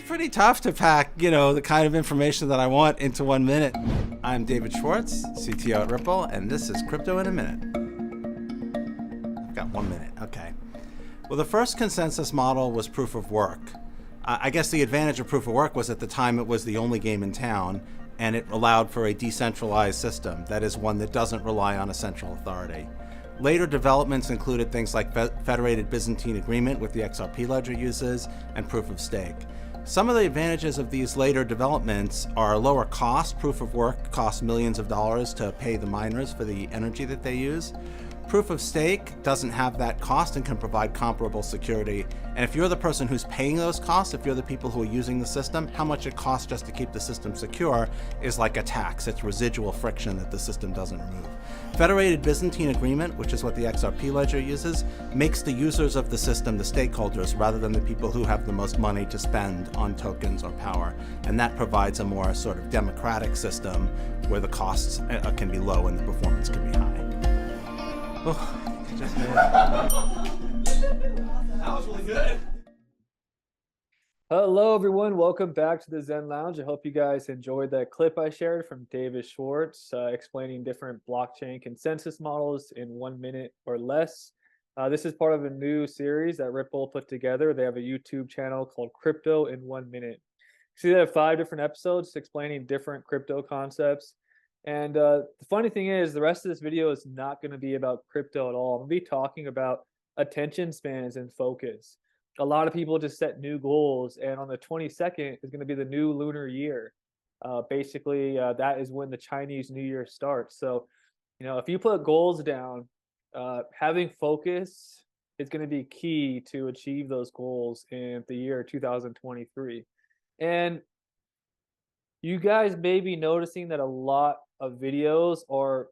It's pretty tough to pack, the kind of information that I want into 1 minute. I'm David Schwartz, CTO at Ripple, and this is Crypto in a Minute. I've got 1 minute, okay. Well, the first consensus model was proof of work. I guess the advantage of proof of work was at the time it was the only game in town, and it allowed for a decentralized system, that is one that doesn't rely on a central authority. Later developments included things like Federated Byzantine Agreement, with the XRP ledger uses, and proof of stake. Some of the advantages of these later developments are lower cost. Proof of work costs millions of dollars to pay the miners for the energy that they use. Proof of stake doesn't have that cost and can provide comparable security. And if you're the person who's paying those costs, if you're the people who are using the system, how much it costs just to keep the system secure is like a tax. It's residual friction that the system doesn't remove. Federated Byzantine Agreement, which is what the XRP ledger uses, makes the users of the system the stakeholders rather than the people who have the most money to spend on tokens or power. And that provides a more sort of democratic system where the costs can be low and the performance can be high. Oh, I just made it. That was really good. Hello, everyone. Welcome back to the Zen Lounge. I hope you guys enjoyed that clip I shared from David Schwartz explaining different blockchain consensus models in 1 minute or less. This is part of a new series that Ripple put together. They have a YouTube channel called Crypto in 1 Minute. See, they have 5 different episodes explaining different crypto concepts. And the funny thing is, the rest of this video is not going to be about crypto at all. I'm going to be talking about attention spans and focus. A lot of people just set new goals, and on the 22nd is going to be the new lunar year. Basically, that is when the Chinese New Year starts. So, if you put goals down, having focus is going to be key to achieve those goals in the year 2023. And you guys may be noticing that a lot of videos are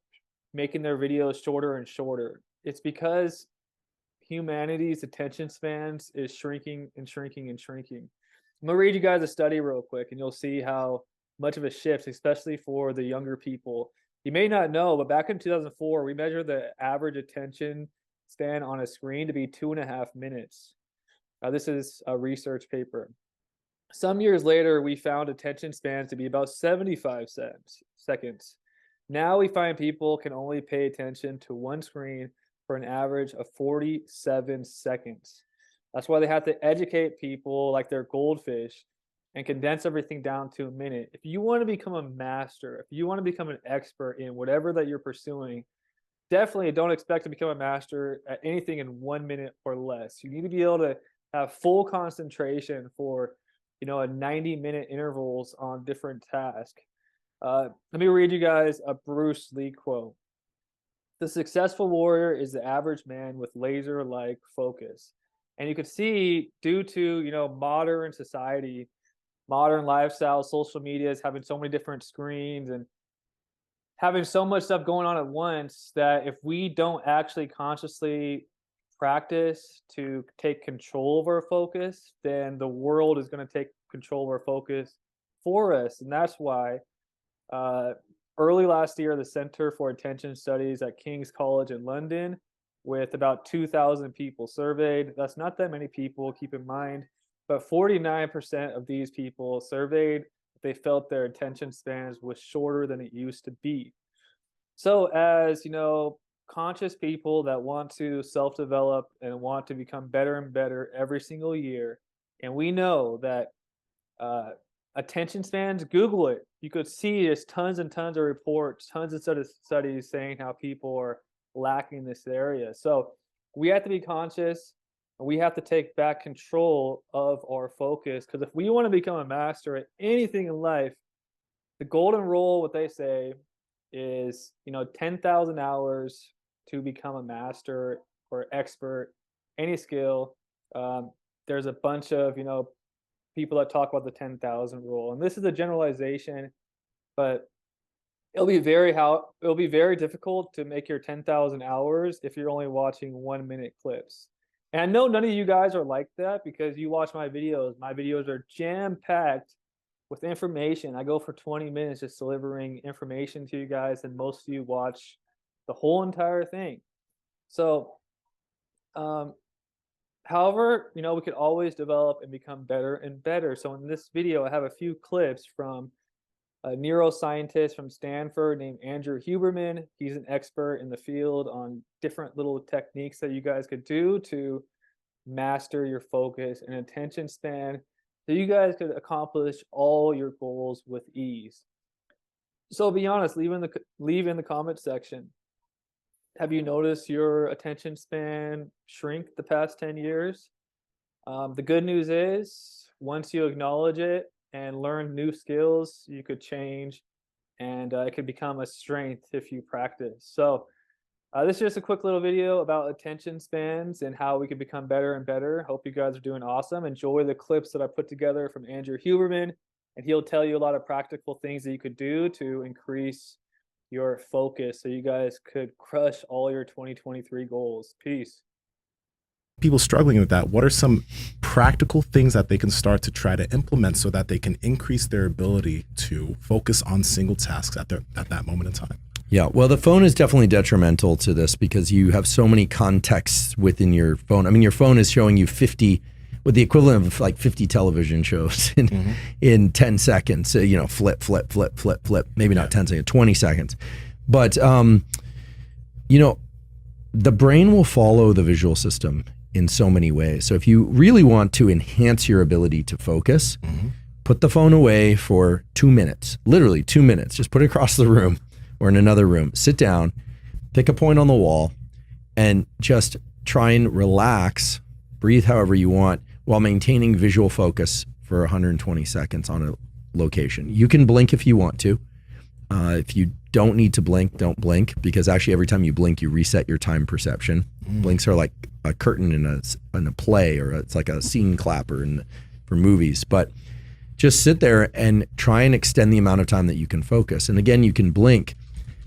making their videos shorter and shorter. It's because humanity's attention spans is shrinking and shrinking and shrinking. I'm gonna read you guys a study real quick, and you'll see how much of a shift, especially for the younger people. You may not know, but back in 2004, we measured the average attention span on a screen to be 2.5 minutes. This is a research paper. Some years later, we found attention spans to be about 75 seconds. Now we find people can only pay attention to one screen for an average of 47 seconds. That's why they have to educate people like they're goldfish and condense everything down to a minute. If you want to become a master, if you want to become an expert in whatever that you're pursuing, definitely don't expect to become a master at anything in 1 minute or less. You need to be able to have full concentration for a 90-minute intervals on different tasks. Let me read you guys a Bruce Lee quote. The successful warrior is the average man with laser-like focus. And you could see, due to modern society, modern lifestyle, social media is having so many different screens and having so much stuff going on at once, that if we don't actually consciously practice to take control of our focus, then the world is going to take control of our focus for us. And that's why early last year, the Center for Attention Studies at King's College in London, with about 2,000 people surveyed. That's not that many people, keep in mind, but 49% of these people surveyed, they felt their attention spans was shorter than it used to be. So as conscious people that want to self-develop and want to become better and better every single year, and we know that attention spans, Google it. You could see there's tons and tons of reports, tons of studies saying how people are lacking in this area. So we have to be conscious, and we have to take back control of our focus, because if we want to become a master at anything in life, the golden rule, what they say, is 10,000 hours to become a master or expert, any skill. There's a bunch of people that talk about the 10,000 rule, and this is a generalization, but it'll be very difficult to make your 10,000 hours if you're only watching 1 minute clips. And I know none of you guys are like that, because you watch my videos. My videos are jam-packed with information. I go for 20 minutes just delivering information to you guys, and most of you watch the whole entire thing. So However, we could always develop and become better and better. So in this video, I have a few clips from a neuroscientist from Stanford named Andrew Huberman. He's an expert in the field on different little techniques that you guys could do to master your focus and attention span so you guys could accomplish all your goals with ease. So be honest, leave in the comment section. Have you noticed your attention span shrink the past 10 years? The good news is, once you acknowledge it and learn new skills, you could change, and it could become a strength if you practice. So this is just a quick little video about attention spans and how we can become better and better. Hope you guys are doing awesome. Enjoy the clips that I put together from Andrew Huberman, and he'll tell you a lot of practical things that you could do to increase your focus so you guys could crush all your 2023 goals. Peace. People struggling with that, what are some practical things that they can start to try to implement so that they can increase their ability to focus on single tasks at that moment in time? Yeah, well, the phone is definitely detrimental to this because you have so many contexts within your phone. I mean, your phone is showing you 50, with the equivalent of like 50 television shows in 10 seconds. So, flip, flip, flip, flip, flip. Maybe not 10 seconds, 20 seconds. But, the brain will follow the visual system in so many ways. So if you really want to enhance your ability to focus, put the phone away for 2 minutes, literally 2 minutes. Just put it across the room or in another room. Sit down, pick a point on the wall, and just try and relax, breathe however you want, while maintaining visual focus for 120 seconds on a location. You can blink if you want to. If you don't need to blink, don't blink, because actually every time you blink, you reset your time perception. Blinks are like a curtain in a play, or it's like a scene clapper for movies. But just sit there and try and extend the amount of time that you can focus. And again, you can blink.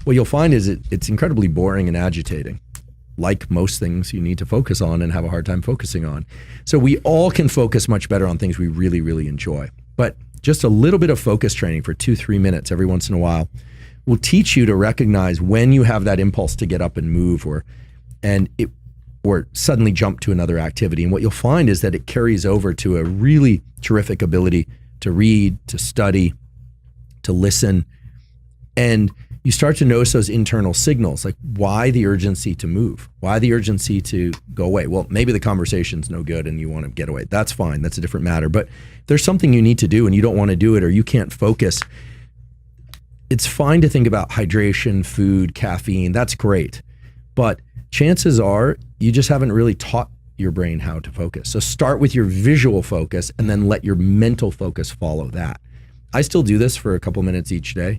What you'll find is it's incredibly boring and agitating. Like most things you need to focus on and have a hard time focusing on. So we all can focus much better on things we really, really enjoy. But just a little bit of focus training for 2-3 minutes every once in a while will teach you to recognize when you have that impulse to get up and move or suddenly jump to another activity. And what you'll find is that it carries over to a really terrific ability to read, to study, to listen, and you start to notice those internal signals, like why the urgency to move? Why the urgency to go away? Well, maybe the conversation's no good and you want to get away. That's fine. That's a different matter. But if there's something you need to do and you don't want to do it or you can't focus, it's fine to think about hydration, food, caffeine. That's great. But chances are you just haven't really taught your brain how to focus. So start with your visual focus and then let your mental focus follow that. I still do this for a couple minutes each day.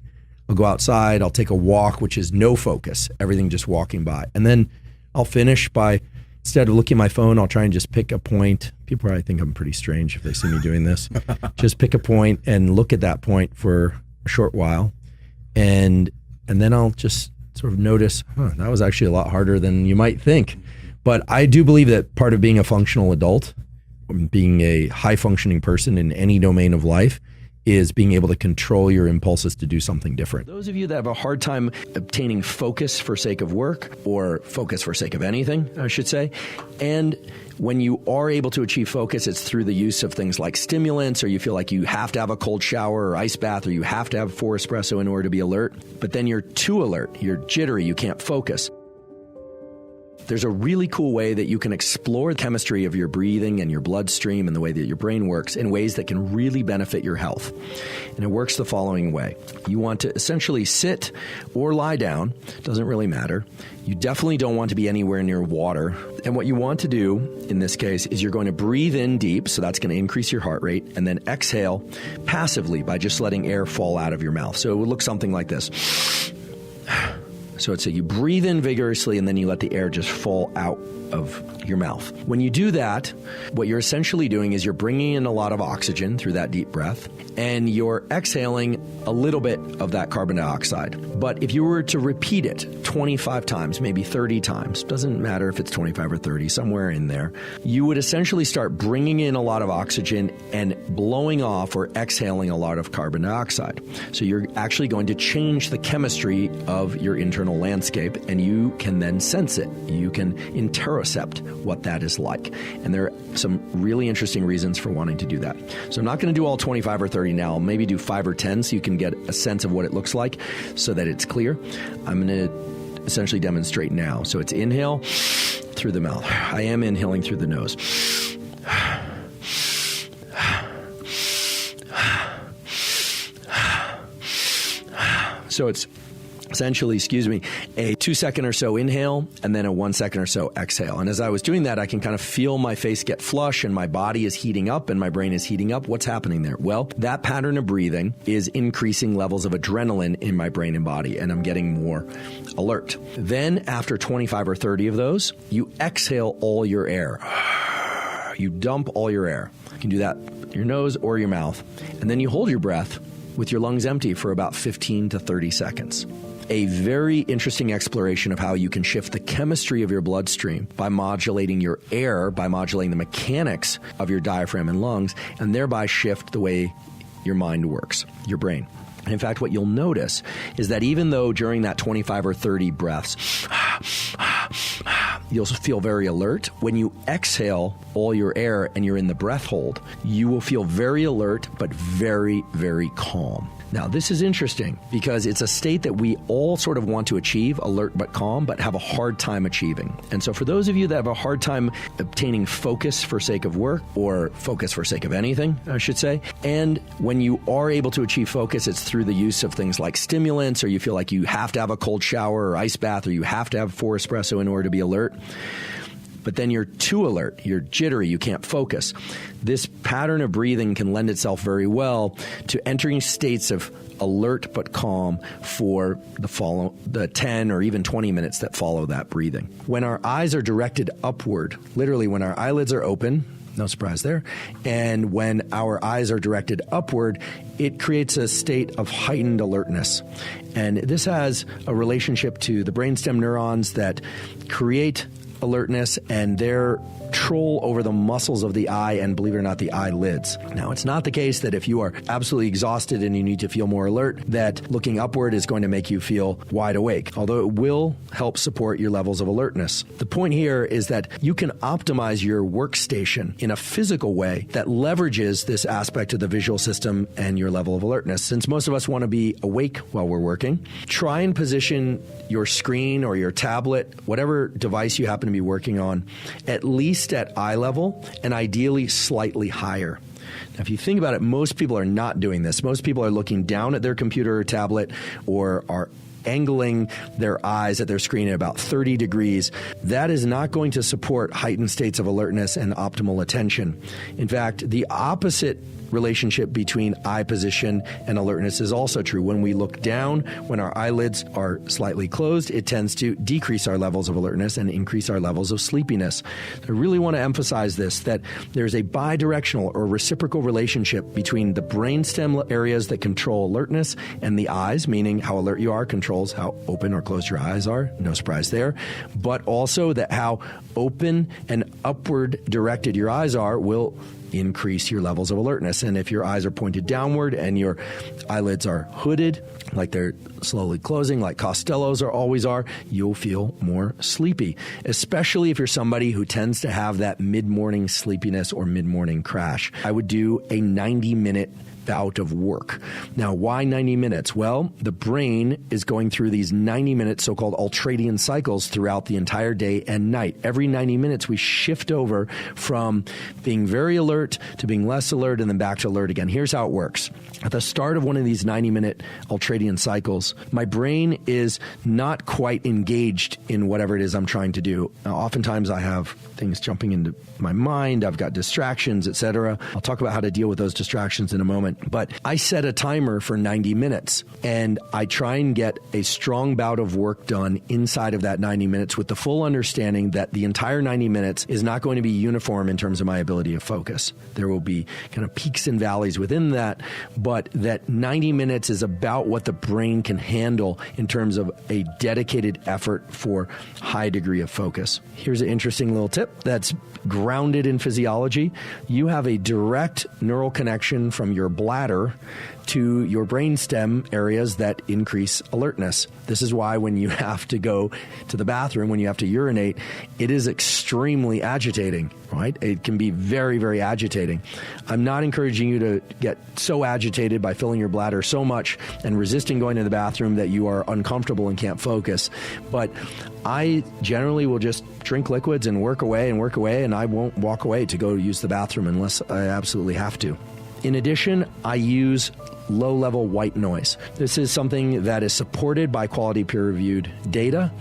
I'll go outside, I'll take a walk, which is no focus, everything just walking by. And then I'll finish by, instead of looking at my phone, I'll try and just pick a point. People probably think I'm pretty strange if they see me doing this. Just pick a point and look at that point for a short while. And then I'll just sort of notice, that was actually a lot harder than you might think. But I do believe that part of being a functional adult, being a high functioning person in any domain of life, is being able to control your impulses to do something different. Those of you that have a hard time obtaining focus for sake of work, or focus for sake of anything, I should say, and when you are able to achieve focus, it's through the use of things like stimulants, or you feel like you have to have a cold shower or ice bath, or you have to have 4 espresso in order to be alert, but then you're too alert, you're jittery, you can't focus. There's a really cool way that you can explore the chemistry of your breathing and your bloodstream and the way that your brain works in ways that can really benefit your health. And it works the following way. You want to essentially sit or lie down, doesn't really matter. You definitely don't want to be anywhere near water. And what you want to do in this case is you're going to breathe in deep, so that's going to increase your heart rate, and then exhale passively by just letting air fall out of your mouth. So it would look something like this. So it's you breathe in vigorously and then you let the air just fall out of your mouth. When you do that, what you're essentially doing is you're bringing in a lot of oxygen through that deep breath and you're exhaling a little bit of that carbon dioxide. But if you were to repeat it 25 times, maybe 30 times, doesn't matter if it's 25 or 30, somewhere in there, you would essentially start bringing in a lot of oxygen and blowing off or exhaling a lot of carbon dioxide. So you're actually going to change the chemistry of your internal internal landscape, and you can then sense it. You can interocept what that is like. And there are some really interesting reasons for wanting to do that. So I'm not going to do all 25 or 30 now. I'll maybe do 5 or 10 so you can get a sense of what it looks like so that it's clear. I'm going to essentially demonstrate now. So it's inhale through the mouth. I am inhaling through the nose. So it's essentially, a 2 second or so inhale and then a 1 second or so exhale. And as I was doing that, I can kind of feel my face get flush and my body is heating up and my brain is heating up. What's happening there? Well, that pattern of breathing is increasing levels of adrenaline in my brain and body, and I'm getting more alert. Then after 25 or 30 of those, you exhale all your air. You dump all your air. You can do that with your nose or your mouth. And then you hold your breath with your lungs empty for about 15 to 30 seconds. A very interesting exploration of how you can shift the chemistry of your bloodstream by modulating your air, by modulating the mechanics of your diaphragm and lungs, and thereby shift the way your mind works, your brain. And in fact, what you'll notice is that even though during that 25 or 30 breaths, you'll feel very alert, when you exhale all your air and you're in the breath hold, you will feel very alert, but very, very calm. Now, this is interesting because it's a state that we all sort of want to achieve, alert but calm, but have a hard time achieving. And so for those of you that have a hard time obtaining focus for sake of work, or focus for sake of anything, I should say, and when you are able to achieve focus, it's through the use of things like stimulants, or you feel like you have to have a cold shower or ice bath, or you have to have 4 espresso in order to be alert. But then you're too alert, you're jittery, you can't focus. This pattern of breathing can lend itself very well to entering states of alert but calm for the 10 or even 20 minutes that follow that breathing. When our eyes are directed upward, literally when our eyelids are open, no surprise there, and when our eyes are directed upward, it creates a state of heightened alertness. And this has a relationship to the brainstem neurons that create alertness and their control over the muscles of the eye and, believe it or not, the eyelids. Now, it's not the case that if you are absolutely exhausted and you need to feel more alert, that looking upward is going to make you feel wide awake, although it will help support your levels of alertness. The point here is that you can optimize your workstation in a physical way that leverages this aspect of the visual system and your level of alertness. Since most of us want to be awake while we're working, try and position your screen or your tablet, whatever device you happen to be working on, at least at eye level and ideally slightly higher. Now, if you think about it, most people are not doing this. Most people are looking down at their computer or tablet or are angling their eyes at their screen at about 30 degrees. That is not going to support heightened states of alertness and optimal attention. In fact, the opposite relationship between eye position and alertness is also true. When we look down, when our eyelids are slightly closed, it tends to decrease our levels of alertness and increase our levels of sleepiness. I really want to emphasize this, that there's a bidirectional or reciprocal relationship between the brainstem areas that control alertness and the eyes, meaning how alert you are controls how open or closed your eyes are. No surprise there. But also that how open and upward directed your eyes are will increase your levels of alertness. And if your eyes are pointed downward and your eyelids are hooded, like they're slowly closing, like Costello's always are, you'll feel more sleepy, especially if you're somebody who tends to have that mid-morning sleepiness or mid-morning crash. I would do a 90-minute bout of work. Now, why 90 minutes? Well, the brain is going through these 90-minute so-called ultradian cycles throughout the entire day and night. Every 90 minutes, we shift over from being very alert to being less alert and then back to alert again. Here's how it works. At the start of one of these 90-minute ultradian cycles, my brain is not quite engaged in whatever it is I'm trying to do. Now, oftentimes, I have things jumping into my mind. I've got distractions, etc. I'll talk about how to deal with those distractions in a moment. But I set a timer for 90 minutes, and I try and get a strong bout of work done inside of that 90 minutes with the full understanding that the entire 90 minutes is not going to be uniform in terms of my ability to focus. There will be kind of peaks and valleys within that, but that 90 minutes is about what the brain can handle in terms of a dedicated effort for high degree of focus. Here's an interesting little tip that's grounded in physiology. You have a direct neural connection from your blood bladder to your brainstem areas that increase alertness. This is why when you have to go to the bathroom, when you have to urinate, it is extremely agitating, right? It can be very, very agitating. I'm not encouraging you to get so agitated by filling your bladder so much and resisting going to the bathroom that you are uncomfortable and can't focus. But I generally will just drink liquids and work away, and I won't walk away to go use the bathroom unless I absolutely have to. In addition, I use low-level white noise. This is something that is supported by quality peer-reviewed data.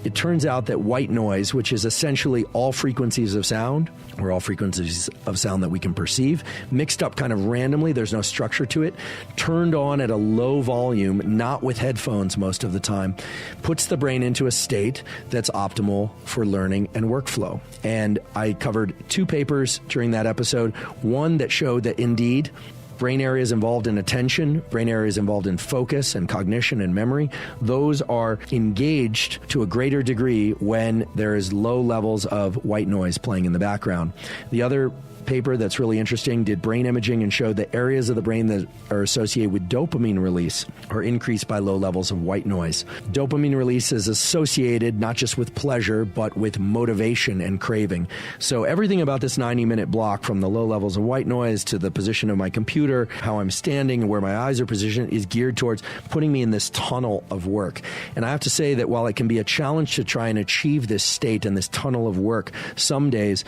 It turns out that white noise, which is essentially all frequencies of sound, or all frequencies of sound that we can perceive, mixed up kind of randomly, there's no structure to it, turned on at a low volume, not with headphones most of the time, puts the brain into a state that's optimal for learning and workflow. And I covered 2 papers during that episode, one that showed that indeed, brain areas involved in attention, brain areas involved in focus and cognition and memory, those are engaged to a greater degree when there is low levels of white noise playing in the background. The other paper that's really interesting did brain imaging and showed that areas of the brain that are associated with dopamine release are increased by low levels of white noise. Dopamine release is associated not just with pleasure, but with motivation and craving. So everything about this 90-minute block, from the low levels of white noise to the position of my computer, how I'm standing and where my eyes are positioned, is geared towards putting me in this tunnel of work. And I have to say that while it can be a challenge to try and achieve this state and this tunnel of work, some days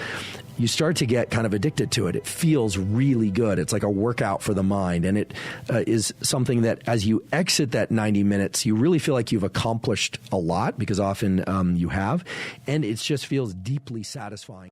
you start to get kind of addicted to it. It feels really good. It's like a workout for the mind. And it is something that as you exit that 90 minutes, you really feel like you've accomplished a lot, because often you have. And it just feels deeply satisfying.